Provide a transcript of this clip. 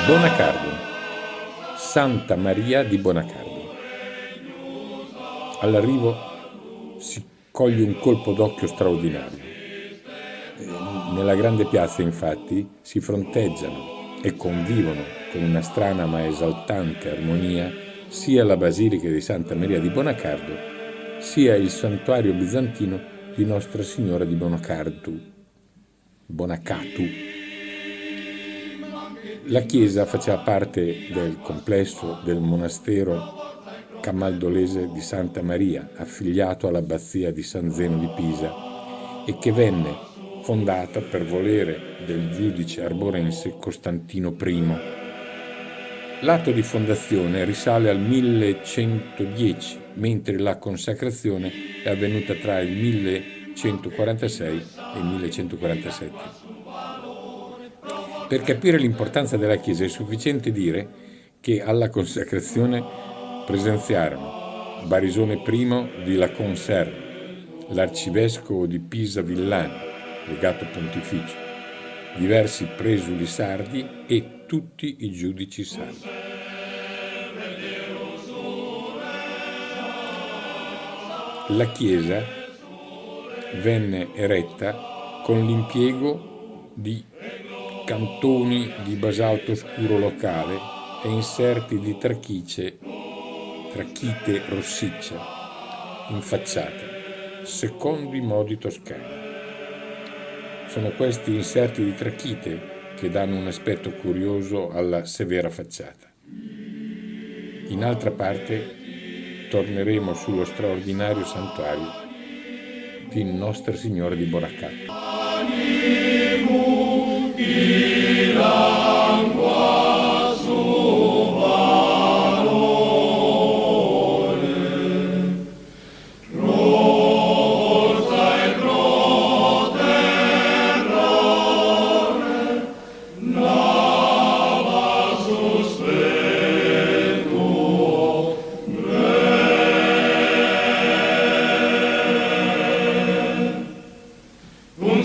Bonacardo, Santa Maria di Bonacardo. All'arrivo si coglie un colpo d'occhio straordinario. Nella grande piazza, infatti, si fronteggiano e convivono con una strana ma esaltante armonia sia la Basilica di Santa Maria di Bonacardo, sia il santuario bizantino di Nostra Signora di Bonacatu. La chiesa faceva parte del complesso del monastero camaldolese di Santa Maria, affiliato all'abbazia di San Zeno di Pisa, e che venne fondata per volere del giudice arborense Costantino I. L'atto di fondazione risale al 1110, mentre la consacrazione è avvenuta tra il 1146 e il 1147. Per capire l'importanza della Chiesa è sufficiente dire che alla consacrazione presenziarono Barisone I di La Conserve, l'arcivescovo di Pisa Villani, legato pontificio, diversi presuli sardi e tutti i giudici sardi. La chiesa venne eretta con l'impiego di cantoni di basalto scuro locale e inserti di trachite rossiccia in facciata, secondo i modi toscani. Sono questi inserti di trachite che danno un aspetto curioso alla severa facciata. In altra parte torneremo sullo straordinario santuario di Nostra Signora di Bonacardo. Un